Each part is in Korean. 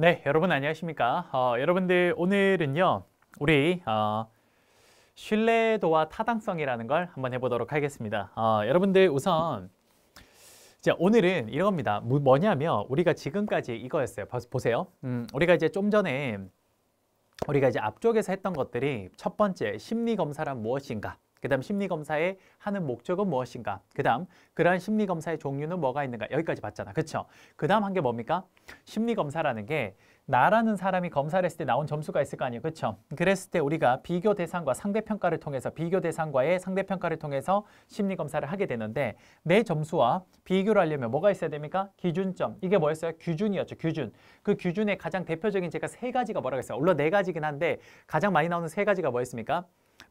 네, 여러분 안녕하십니까? 여러분들 오늘은요, 우리 신뢰도와 타당성이라는 걸 한번 해보도록 하겠습니다. 여러분들 우선 이제 오늘은 이겁니다. 뭐냐면 우리가 지금까지 이거였어요. 보세요. 우리가 이제 좀 전에 우리가 이제 앞쪽에서 했던 것들이 첫 번째 심리 검사란 무엇인가? 그다음 심리 검사의 하는 목적은 무엇인가? 그다음 그러한 심리 검사의 종류는 뭐가 있는가? 여기까지 봤잖아. 그렇죠? 그다음 한 게 뭡니까? 심리 검사라는 게 나라는 사람이 검사를 했을 때 나온 점수가 있을 거 아니에요. 그렇죠? 그랬을 때 우리가 비교 대상과 상대 평가를 통해서 비교 대상과의 상대 평가를 통해서 심리 검사를 하게 되는데 내 점수와 비교를 하려면 뭐가 있어야 됩니까? 기준점. 이게 뭐였어요? 규준이었죠. 규준. 그 규준의 가장 대표적인 제가 세 가지가 뭐라고 했어요? 물론 네 가지긴 한데 가장 많이 나오는 세 가지가 뭐였습니까?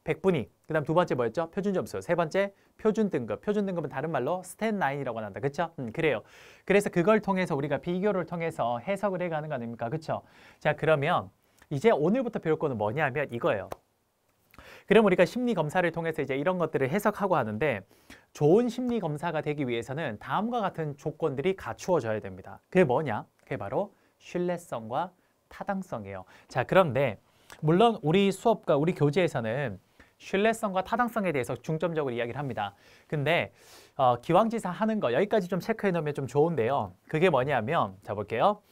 백분위, 그 다음 두 번째 뭐였죠? 표준 점수, 세 번째 표준 등급. 표준 등급은 다른 말로 스탠 라인이라고 한다. 그렇죠? 그래요. 그래서 그걸 통해서 우리가 비교를 통해서 해석을 해가는 거 아닙니까? 그렇죠? 자, 그러면 이제 오늘부터 배울 거는 뭐냐면 이거예요. 그럼 우리가 심리 검사를 통해서 이제 이런 것들을 해석하고 하는데 좋은 심리 검사가 되기 위해서는 다음과 같은 조건들이 갖추어져야 됩니다. 그게 뭐냐? 그게 바로 신뢰성과 타당성이에요. 자, 그런데 물론 우리 수업과 우리 교재에서는 신뢰성과 타당성에 대해서 중점적으로 이야기를 합니다. 근데 기왕지사 하는 거 여기까지 좀 체크해 놓으면 좀 좋은데요. 그게 뭐냐면 자 볼게요.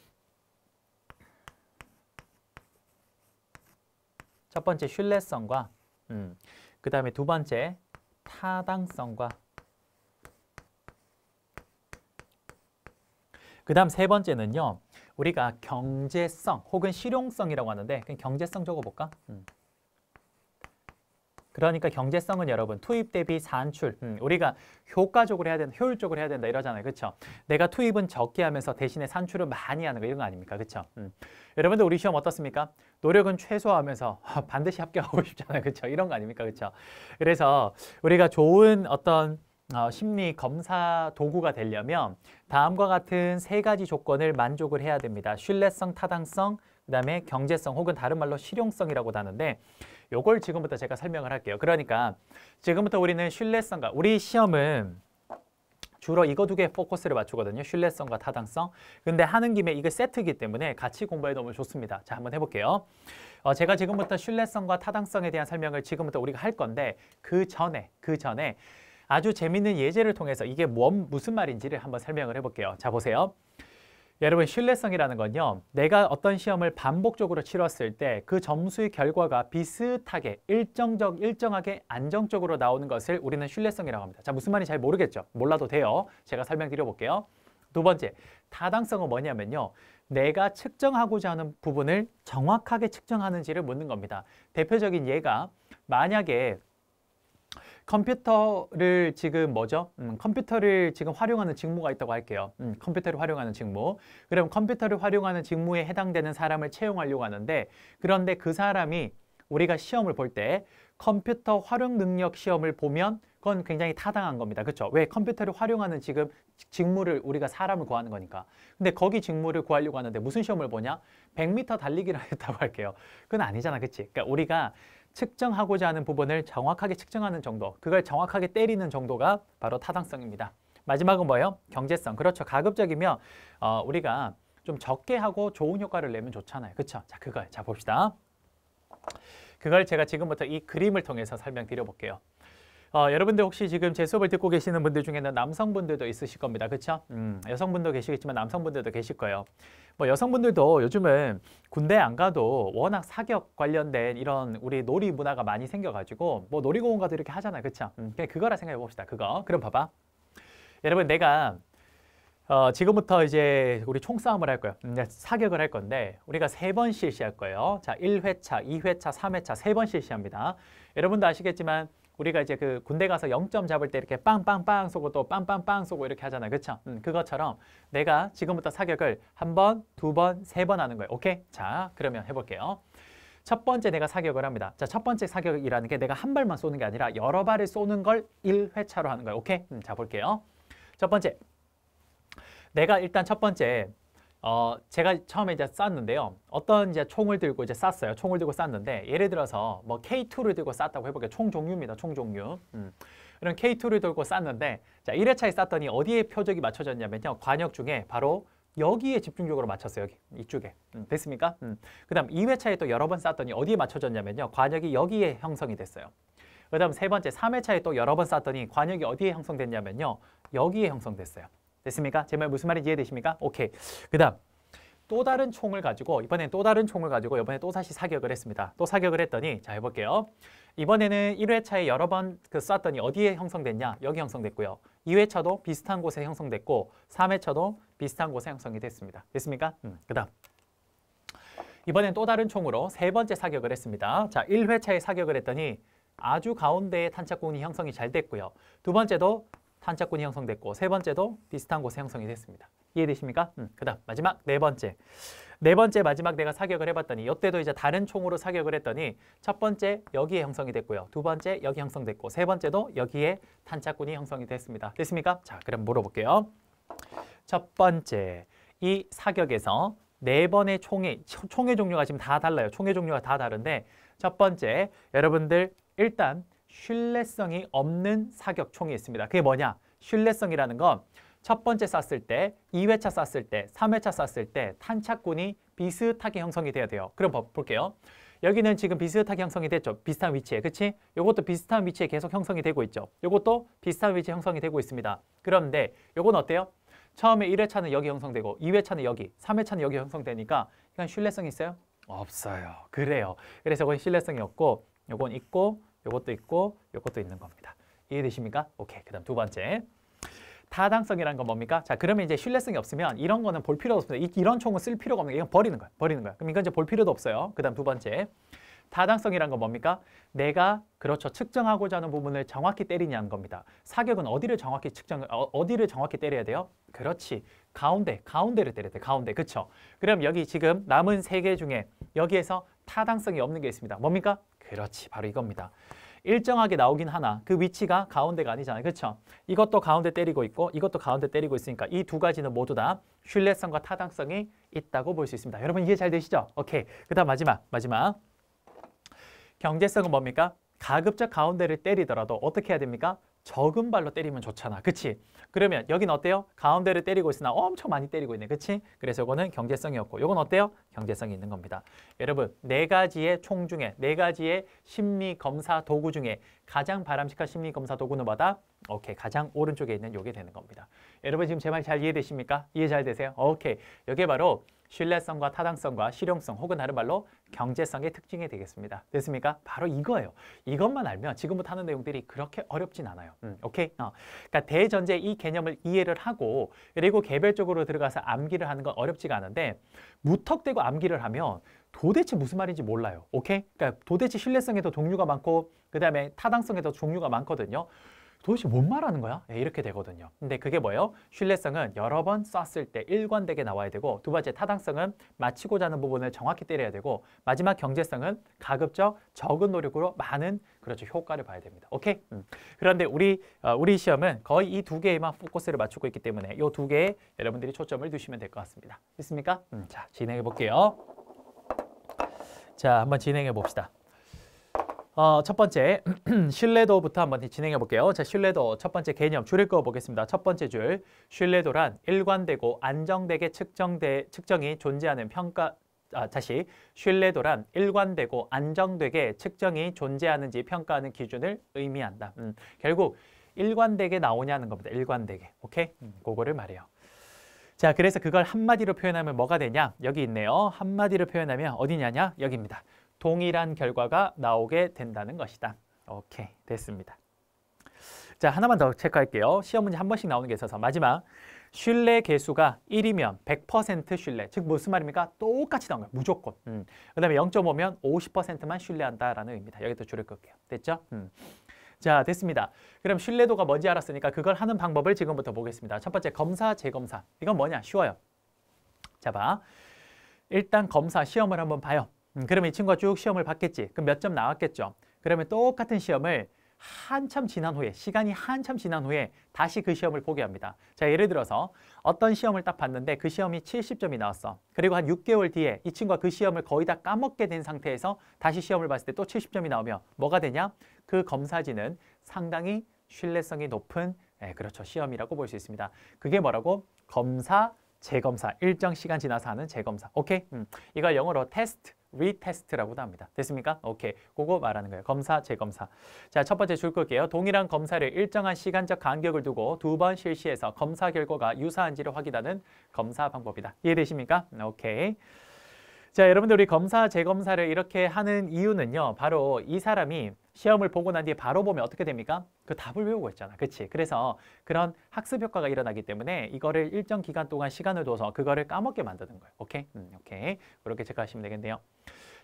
첫 번째 신뢰성과 그 다음에 두 번째 타당성과 그 다음 세 번째는요. 우리가 경제성 혹은 실용성이라고 하는데 그냥 경제성 적어볼까? 그러니까 경제성은 여러분 투입 대비 산출 우리가 효과적으로 해야 된다, 효율적으로 해야 된다 이러잖아요. 그렇죠? 내가 투입은 적게 하면서 대신에 산출을 많이 하는 거 이런 거 아닙니까? 그렇죠? 여러분들 우리 시험 어떻습니까? 노력은 최소화하면서 반드시 합격하고 싶잖아요. 그렇죠? 이런 거 아닙니까? 그렇죠? 그래서 우리가 좋은 어떤 심리 검사 도구가 되려면 다음과 같은 세 가지 조건을 만족을 해야 됩니다. 신뢰성, 타당성, 그다음에 경제성 혹은 다른 말로 실용성이라고도 하는데 요걸 지금부터 제가 설명을 할게요. 그러니까 지금부터 우리는 신뢰성과 우리 시험은 주로 이거 두 개에 포커스를 맞추거든요. 신뢰성과 타당성. 근데 하는 김에 이거 세트이기 때문에 같이 공부해도 너무 좋습니다. 자, 한번 해볼게요. 제가 지금부터 신뢰성과 타당성에 대한 설명을 지금부터 우리가 할 건데 그 전에 아주 재밌는 예제를 통해서 이게 무슨 말인지를 한번 설명을 해볼게요. 자, 보세요. 여러분 신뢰성이라는 건요. 내가 어떤 시험을 반복적으로 치렀을 때 그 점수의 결과가 비슷하게 일정하게 안정적으로 나오는 것을 우리는 신뢰성이라고 합니다. 자, 무슨 말인지 잘 모르겠죠? 몰라도 돼요. 제가 설명드려 볼게요. 두 번째, 타당성은 뭐냐면요. 내가 측정하고자 하는 부분을 정확하게 측정하는지를 묻는 겁니다. 대표적인 예가 만약에 컴퓨터를 지금 컴퓨터를 지금 활용하는 직무가 있다고 할게요. 컴퓨터를 활용하는 직무. 그럼 컴퓨터를 활용하는 직무에 해당되는 사람을 채용하려고 하는데 그런데 그 사람이 우리가 시험을 볼 때 컴퓨터 활용 능력 시험을 보면 그건 굉장히 타당한 겁니다. 그렇죠? 왜? 컴퓨터를 활용하는 지금 직무를 우리가 사람을 구하는 거니까. 근데 거기 직무를 구하려고 하는데 무슨 시험을 보냐? 100m 달리기를 했다고 할게요. 그건 아니잖아. 그치? 그러니까 우리가 측정하고자 하는 부분을 정확하게 측정하는 정도, 그걸 정확하게 때리는 정도가 바로 타당성입니다. 마지막은 뭐예요? 경제성. 그렇죠. 가급적이면 우리가 좀 적게 하고 좋은 효과를 내면 좋잖아요. 그렇죠? 자, 그걸 자 봅시다. 그걸 제가 지금부터 이 그림을 통해서 설명드려 볼게요. 여러분들 혹시 지금 제 수업을 듣고 계시는 분들 중에는 남성분들도 있으실 겁니다. 그렇죠? 여성분도 계시겠지만 남성분들도 계실 거예요. 뭐 여성분들도 요즘은 군대 안 가도 워낙 사격 관련된 이런 우리 놀이 문화가 많이 생겨가지고 뭐 놀이공원 가도 이렇게 하잖아요. 그렇죠? 그냥 그거라 생각해 봅시다. 그거. 그럼 봐봐. 여러분 내가 지금부터 이제 우리 총싸움을 할 거예요. 사격을 할 건데 우리가 3번 실시할 거예요. 자, 1회차, 2회차, 3회차 3번 실시합니다. 여러분도 아시겠지만 우리가 이제 그 군대 가서 0점 잡을 때 이렇게 빵빵빵 쏘고 또 빵빵빵 쏘고 이렇게 하잖아요. 그렇죠? 그것처럼 내가 지금부터 사격을 한 번, 두 번, 3번 하는 거예요. 오케이? 자, 그러면 해볼게요. 첫 번째 내가 사격을 합니다. 자, 첫 번째 사격이라는 게 내가 한 발만 쏘는 게 아니라 여러 발을 쏘는 걸 1회차로 하는 거예요. 오케이? 자, 볼게요. 첫 번째. 내가 일단 첫 번째 제가 처음에 이제 쐈는데요. 어떤 이제 총을 들고 이제 쐈어요. 총을 들고 쐈는데 예를 들어서 뭐 K2를 들고 쐈다고 해볼게요. 총 종류입니다. 총 종류. 이런 K2를 들고 쐈는데 자 1회차에 쐈더니 어디에 표적이 맞춰졌냐면요. 관역 중에 바로 여기에 집중적으로 맞췄어요. 여기 이쪽에. 됐습니까? 그다음 2회차에 또 여러 번 쌌더니 어디에 맞춰졌냐면요. 관역이 여기에 형성이 됐어요. 그다음 세 번째 3회차에 또 여러 번 쌌더니 관역이 어디에 형성됐냐면요. 여기에 형성됐어요. 됐습니까? 제 말 무슨 말인지 이해되십니까? 오케이. 그다음 또 다른 총을 가지고 이번에 또 다시 사격을 했습니다. 또 사격을 했더니 자 해볼게요. 이번에는 1회차에 여러 번 쐈더니 어디에 형성됐냐? 여기 형성됐고요. 2회차도 비슷한 곳에 형성됐고 3회차도 비슷한 곳에 형성이 됐습니다. 됐습니까? 그다음 이번엔 또 다른 총으로 세 번째 사격을 했습니다. 자, 1회차에 사격을 했더니 아주 가운데에 탄착군이 형성이 잘 됐고요. 두 번째도 탄착군이 형성됐고 세 번째도 비슷한 곳에 형성이 됐습니다. 이해되십니까? 그다음 마지막 네 번째 마지막 내가 사격을 해봤더니 이때도 이제 다른 총으로 사격을 했더니 첫 번째 여기에 형성이 됐고요. 두 번째 여기 형성됐고 세 번째도 여기에 탄착군이 형성이 됐습니다. 됐습니까? 자, 그럼 물어볼게요. 첫 번째 이 사격에서 네 번의 총의 종류가 지금 다 달라요. 총의 종류가 다 다른데 첫 번째 여러분들 일단 신뢰성이 없는 사격총이 있습니다. 그게 뭐냐? 신뢰성이라는 건 첫 번째 쐈을 때, 2회차 쐈을 때, 3회차 쐈을 때 탄착군이 비슷하게 형성이 돼야 돼요. 그럼 볼게요. 여기는 지금 비슷하게 형성이 됐죠. 비슷한 위치에. 그치? 요것도 비슷한 위치에 계속 형성이 되고 있죠. 요것도 비슷한 위치에 형성이 되고 있습니다. 그런데 요건 어때요? 처음에 1회차는 여기 형성되고 2회차는 여기, 3회차는 여기 형성되니까 이건 신뢰성이 있어요? 없어요. 그래요. 그래서 이건 신뢰성이 없고 요건 있고 요것도 있고 요것도 있는 겁니다. 이해되십니까? 오케이. 그다음 두 번째. 타당성이라는 건 뭡니까? 자, 그러면 이제 신뢰성이 없으면 이런 거는 볼 필요가 없습니다. 이런 총은 쓸 필요가 없는 거 이건 버리는 거야. 그럼 이건 이제 볼 필요도 없어요. 그다음 두 번째. 타당성이란 건 뭡니까? 내가 그렇죠. 측정하고자 하는 부분을 정확히 때리냐는 겁니다. 사격은 어디를 정확히 때려야 돼요? 그렇지. 가운데를 때려야 돼. 가운데. 그렇죠? 그럼 여기 지금 남은 세 개 중에 여기에서 타당성이 없는 게 있습니다. 뭡니까? 그렇지. 바로 이겁니다. 일정하게 나오긴 하나 그 위치가 가운데가 아니잖아요. 그렇죠? 이것도 가운데 때리고 있고 이것도 가운데 때리고 있으니까 이 두 가지는 모두 다 신뢰성과 타당성이 있다고 볼 수 있습니다. 여러분 이해 잘 되시죠? 오케이. 그다음 마지막. 경제성은 뭡니까? 가급적 가운데를 때리더라도 어떻게 해야 됩니까? 적은 발로 때리면 좋잖아. 그치? 그러면 여긴 어때요? 가운데를 때리고 있으나 엄청 많이 때리고 있네. 그치? 그래서 이거는 경제성이 없고 이건 어때요? 경제성이 있는 겁니다. 여러분, 네 가지의 총 중에 네 가지의 심리 검사 도구 중에 가장 바람직한 심리 검사 도구는 뭐다? 오케이. 가장 오른쪽에 있는 요게 되는 겁니다. 여러분 지금 제 말 잘 이해되십니까? 이해 잘 되세요? 오케이. 이게 바로 신뢰성과 타당성과 실용성 혹은 다른 말로 경제성의 특징이 되겠습니다. 됐습니까? 바로 이거예요. 이것만 알면 지금부터 하는 내용들이 그렇게 어렵진 않아요. 오케이? 그러니까 대전제 이 개념을 이해를 하고 그리고 개별적으로 들어가서 암기를 하는 건 어렵지가 않은데 무턱대고 암기를 하면 도대체 무슨 말인지 몰라요. 오케이? 그러니까 도대체 신뢰성에도 종류가 많고 그다음에 타당성에도 종류가 많거든요. 도대체 뭔 말하는 거야? 네, 이렇게 되거든요. 근데 그게 뭐예요? 신뢰성은 여러 번 쐈을 때 일관되게 나와야 되고 두 번째 타당성은 맞히고자 하는 부분을 정확히 때려야 되고 마지막 경제성은 가급적 적은 노력으로 많은 그렇죠 효과를 봐야 됩니다. 오케이? 그런데 우리 시험은 거의 이 두 개에만 포커스를 맞추고 있기 때문에 이 두 개에 여러분들이 초점을 두시면 될 것 같습니다. 됐습니까? 자, 진행해 볼게요. 자, 한번 진행해 봅시다. 첫 번째 신뢰도부터 한번 진행해 볼게요. 자, 신뢰도 첫 번째 개념 줄을 그어 보겠습니다. 첫 번째 줄 신뢰도란 일관되고 안정되게 측정이 존재하는 신뢰도란 일관되고 안정되게 측정이 존재하는지 평가하는 기준을 의미한다. 결국 일관되게 나오냐는 겁니다. 일관되게. 오케이? 그거를 말해요. 자, 그래서 그걸 한마디로 표현하면 뭐가 되냐? 여기 있네요. 한마디로 표현하면 어디냐냐? 여기입니다. 동일한 결과가 나오게 된다는 것이다. 오케이, 됐습니다. 자, 하나만 더 체크할게요. 시험 문제 한 번씩 나오는 게 있어서 마지막. 신뢰 개수가 1이면 100% 신뢰. 즉 무슨 말입니까? 똑같이 나온 거예요. 무조건. 그다음에 0.5면 50%만 신뢰한다라는 의미입니다. 여기도 줄을 끌게요. 됐죠? 자, 됐습니다. 그럼 신뢰도가 뭔지 알았으니까 그걸 하는 방법을 지금부터 보겠습니다. 첫 번째 검사, 재검사. 이건 뭐냐? 쉬워요. 자, 봐. 일단 검사 시험을 한번 봐요. 그러면 이 친구가 쭉 시험을 봤겠지. 그럼 몇 점 나왔겠죠. 그러면 똑같은 시험을 시간이 한참 지난 후에 다시 그 시험을 보게 합니다. 자, 예를 들어서 어떤 시험을 딱 봤는데 그 시험이 70점이 나왔어. 그리고 한 6개월 뒤에 이 친구가 그 시험을 거의 다 까먹게 된 상태에서 다시 시험을 봤을 때 또 70점이 나오면 뭐가 되냐? 그 검사지는 상당히 신뢰성이 높은 그렇죠. 시험이라고 볼 수 있습니다. 그게 뭐라고? 검사 재검사, 일정 시간 지나서 하는 재검사. 오케이? 이걸 영어로 테스트, 리테스트라고도 합니다. 됐습니까? 오케이. 그거 말하는 거예요. 검사, 재검사. 자, 첫 번째 줄 끌게요. 동일한 검사를 일정한 시간적 간격을 두고 2번 실시해서 검사 결과가 유사한지를 확인하는 검사 방법이다. 이해되십니까? 오케이. 자, 여러분들 우리 검사, 재검사를 이렇게 하는 이유는요. 바로 이 사람이 시험을 보고 난 뒤에 바로 보면 어떻게 됩니까? 그 답을 외우고 있잖아. 그치? 그래서 그런 학습 효과가 일어나기 때문에 이거를 일정 기간 동안 시간을 둬서 그거를 까먹게 만드는 거예요. 오케이? 오케이. 그렇게 체크하시면 되겠네요.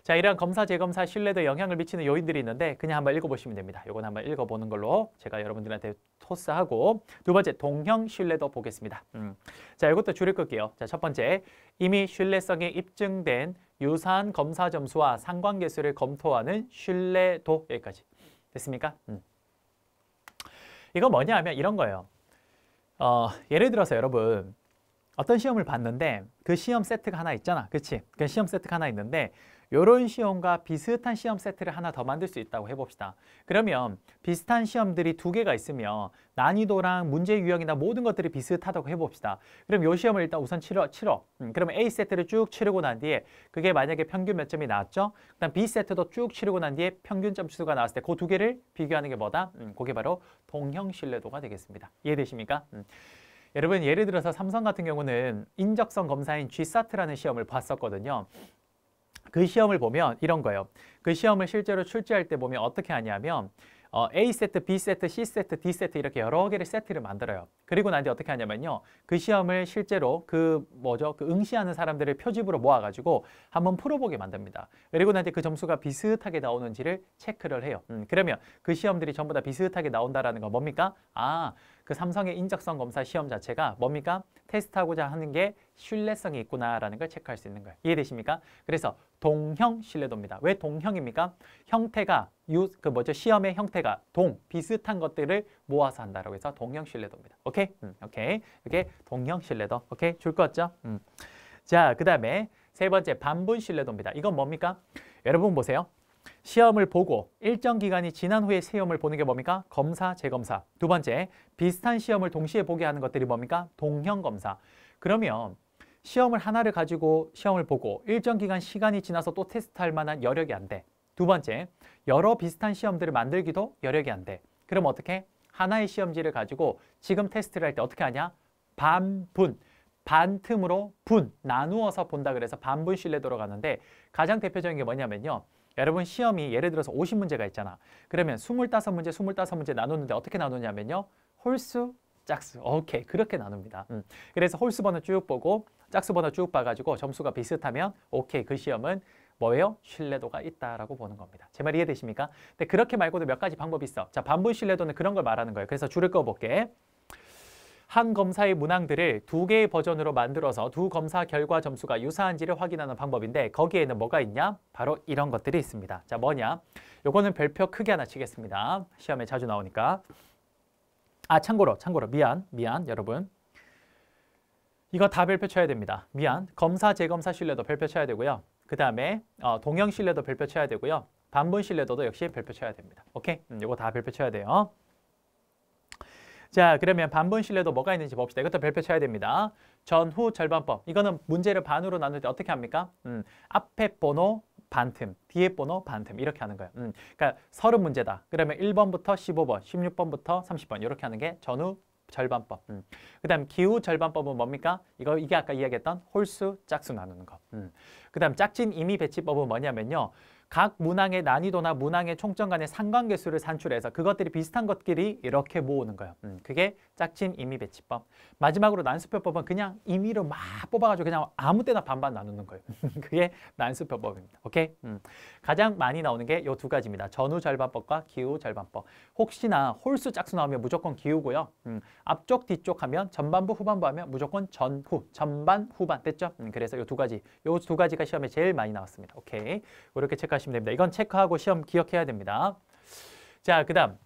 자, 이러한 검사, 재검사 신뢰도에 영향을 미치는 요인들이 있는데 그냥 한번 읽어보시면 됩니다. 이건 한번 읽어보는 걸로 제가 여러분들한테 토스하고 두 번째, 동형 신뢰도 보겠습니다. 자, 이것도 줄을 끌게요. 자, 첫 번째, 이미 신뢰성이 입증된 유사한 검사 점수와 상관계수를 검토하는 신뢰도. 여기까지. 됐습니까? 이거 뭐냐 하면 이런 거예요. 예를 들어서 여러분 어떤 시험을 봤는데 그 시험 세트가 하나 있잖아. 그치? 그 시험 세트가 하나 있는데 이런 시험과 비슷한 시험 세트를 하나 더 만들 수 있다고 해봅시다. 그러면 비슷한 시험들이 2개가 있으면 난이도랑 문제 유형이나 모든 것들이 비슷하다고 해봅시다. 그럼 이 시험을 일단 우선 치러. 그러면 A 세트를 쭉 치르고 난 뒤에 그게 만약에 평균 몇 점이 나왔죠? 그다음 B 세트도 쭉 치르고 난 뒤에 평균 점수가 나왔을 때 그 2개를 비교하는 게 뭐다? 그게 바로 동형 신뢰도가 되겠습니다. 이해되십니까? 여러분 예를 들어서 삼성 같은 경우는 인적성 검사인 GSAT라는 시험을 봤었거든요. 그 시험을 보면 이런 거예요. 그 시험을 실제로 출제할 때 보면 어떻게 하냐면 A 세트, B 세트, C 세트, D 세트 이렇게 여러 개의 세트를 만들어요. 그리고 난 뒤에 어떻게 하냐면요. 그 시험을 실제로 그 응시하는 사람들을 표집으로 모아가지고 한번 풀어보게 만듭니다. 그리고 난 뒤에 그 점수가 비슷하게 나오는지를 체크를 해요. 그러면 그 시험들이 전부 다 비슷하게 나온다라는 건 뭡니까? 그 삼성의 인적성 검사 시험 자체가 뭡니까? 테스트하고자 하는 게 신뢰성이 있구나라는 걸 체크할 수 있는 거예요. 이해되십니까? 그래서 동형 신뢰도입니다. 왜 동형입니까? 형태가 시험의 형태가 비슷한 것들을 모아서 한다라고 해서 동형 신뢰도입니다. 오케이? 오케이. 이게 동형 신뢰도. 오케이? 줄 거 없죠? 자, 그다음에 세 번째 반분 신뢰도입니다. 이건 뭡니까? 여러분 보세요. 시험을 보고 일정 기간이 지난 후에 시험을 보는 게 뭡니까? 검사, 재검사. 두 번째, 비슷한 시험을 동시에 보게 하는 것들이 뭡니까? 동형 검사. 그러면 시험을 하나를 가지고 시험을 보고 일정 기간 시간이 지나서 또 테스트할 만한 여력이 안 돼. 두 번째, 여러 비슷한 시험들을 만들기도 여력이 안 돼. 그럼 어떻게? 하나의 시험지를 가지고 지금 테스트를 할 때 어떻게 하냐? 반분, 반틈으로 나누어서 본다 그래서 반분 신뢰도로 가는데 가장 대표적인 게 뭐냐면요. 여러분 시험이 예를 들어서 50문제가 있잖아. 그러면 25문제 나누는데 어떻게 나누냐면요. 홀수, 짝수. 오케이. 그렇게 나눕니다. 그래서 홀수 번호 쭉 보고 짝수 번호 쭉 봐가지고 점수가 비슷하면 오케이. 그 시험은 뭐예요? 신뢰도가 있다라고 보는 겁니다. 제 말 이해되십니까? 근데 그렇게 말고도 몇 가지 방법이 있어. 자, 반분 신뢰도는 그런 걸 말하는 거예요. 그래서 줄을 꺼볼게. 한 검사의 문항들을 2개의 버전으로 만들어서 두 검사 결과 점수가 유사한지를 확인하는 방법인데 거기에는 뭐가 있냐? 바로 이런 것들이 있습니다. 자, 뭐냐? 요거는 별표 크게 하나 치겠습니다. 시험에 자주 나오니까. 참고로 미안 여러분. 이거 다 별표 쳐야 됩니다. 미안. 검사, 재검사 신뢰도 별표 쳐야 되고요. 그 다음에 동형 신뢰도 별표 쳐야 되고요. 반분 신뢰도도 역시 별표 쳐야 됩니다. 오케이? 이거 다 별표 쳐야 돼요. 자, 그러면 반분 신뢰도 뭐가 있는지 봅시다. 이것도 별표 쳐야 됩니다. 전후 절반법. 이거는 문제를 반으로 나눌 때 어떻게 합니까? 앞에 번호 반틈, 뒤에 번호 반틈 이렇게 하는 거예요. 그러니까 30문제다. 그러면 1번부터 15번, 16번부터 30번 이렇게 하는 게 전후 절반법. 그 다음 기후 절반법은 뭡니까? 이게 아까 이야기했던 홀수, 짝수 나누는 거. 그 다음 짝진 임의 배치법은 뭐냐면요. 각 문항의 난이도나 문항의 총점 간의 상관계수를 산출해서 그것들이 비슷한 것끼리 이렇게 모으는 거예요. 그게 짝진 임의 배치법. 마지막으로 난수표법은 그냥 임의를 막 뽑아가지고 그냥 아무 때나 반반 나누는 거예요. 그게 난수표법입니다. 오케이? 가장 많이 나오는 게 이 2가지입니다. 전후 절반법과 기후 절반법. 혹시나 홀수 짝수 나오면 무조건 기후고요. 앞쪽 뒤쪽 하면 전반부 후반부 하면 무조건 전후, 전반 후반 됐죠? 그래서 이 2가지. 이 2가지가 시험에 제일 많이 나왔습니다. 오케이. 이렇게 체크하시면 됩니다. 이건 체크하고 시험 기억해야 됩니다. 자, 그 다음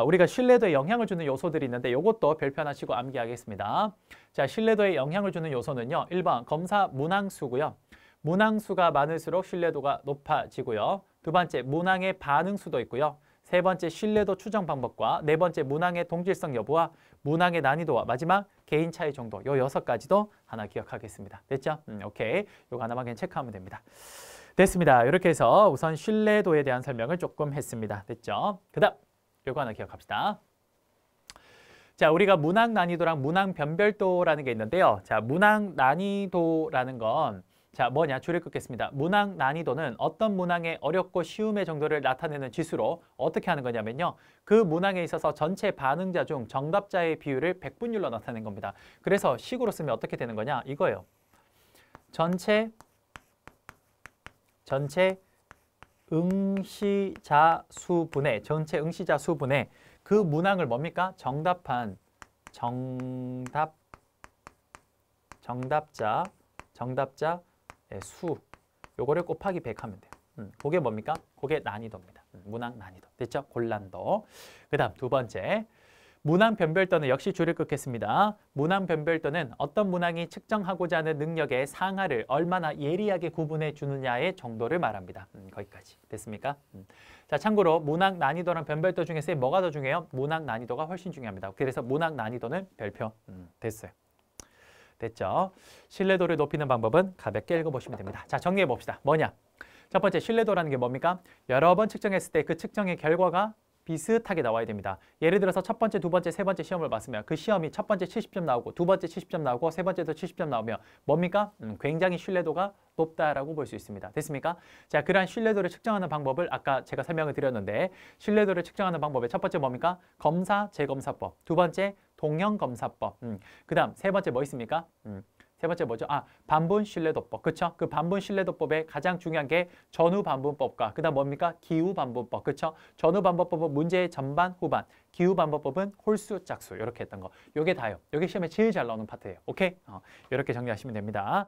우리가 신뢰도에 영향을 주는 요소들이 있는데 이것도 별표 하나 치고 암기하겠습니다. 자, 신뢰도에 영향을 주는 요소는요. 1번 검사 문항수고요. 문항수가 많을수록 신뢰도가 높아지고요. 두 번째 문항의 반응수도 있고요. 세 번째 신뢰도 추정 방법과 네 번째 문항의 동질성 여부와 문항의 난이도와 마지막 개인 차이 정도 요 6가지도 하나 기억하겠습니다. 됐죠? 오케이. 요거 하나만 그냥 체크하면 됩니다. 됐습니다. 이렇게 해서 우선 신뢰도에 대한 설명을 조금 했습니다. 됐죠? 그 다음 요거 하나 기억합시다. 자, 우리가 문항 난이도랑 문항 변별도라는 게 있는데요. 자, 문항 난이도라는 건 자, 뭐냐? 줄을 긋겠습니다. 문항 난이도는 어떤 문항의 어렵고 쉬움의 정도를 나타내는 지수로 어떻게 하는 거냐면요. 그 문항에 있어서 전체 반응자 중 정답자의 비율을 백분율로 나타내는 겁니다. 그래서 식으로 쓰면 어떻게 되는 거냐? 이거예요. 전체 응시자 수분의 전체 응시자 수분의 그 문항을 뭡니까? 정답자의 수 요거를 곱하기 100 하면 돼요. 그게 뭡니까? 그게 난이도입니다. 문항 난이도. 됐죠? 곤란도. 그 다음 두 번째 문항 변별도는 역시 줄을 긋겠습니다. 문항 변별도는 어떤 문항이 측정하고자 하는 능력의 상하를 얼마나 예리하게 구분해 주느냐의 정도를 말합니다. 거기까지. 됐습니까? 자, 참고로 문항 난이도랑 변별도 중에서 뭐가 더 중요해요? 문항 난이도가 훨씬 중요합니다. 그래서 문항 난이도는 별표. 됐어요. 됐죠? 신뢰도를 높이는 방법은 가볍게 읽어보시면 됩니다. 자, 정리해 봅시다. 뭐냐? 첫 번째 신뢰도라는 게 뭡니까? 여러 번 측정했을 때 그 측정의 결과가 비슷하게 나와야 됩니다. 예를 들어서 첫 번째, 두 번째, 세 번째 시험을 봤으면 그 시험이 첫 번째 70점 나오고 두 번째 70점 나오고 세 번째도 70점 나오면 뭡니까? 굉장히 신뢰도가 높다라고 볼 수 있습니다. 됐습니까? 자, 그러한 신뢰도를 측정하는 방법을 아까 제가 설명을 드렸는데 신뢰도를 측정하는 방법의 첫 번째 뭡니까? 검사, 재검사법. 두 번째 동형검사법. 그 다음 세 번째 뭐 있습니까? 세 번째 뭐죠? 반분 신뢰도법. 그렇죠? 그 반분 신뢰도법의 가장 중요한 게 전후 반분법과 그다음 뭡니까? 기후 반분법. 그렇죠? 전후 반분법은 문제의 전반, 후반. 기후 반분법은 홀수, 짝수. 이렇게 했던 거. 요게 다요. 요게 시험에 제일 잘 나오는 파트예요. 오케이? 이렇게 정리하시면 됩니다.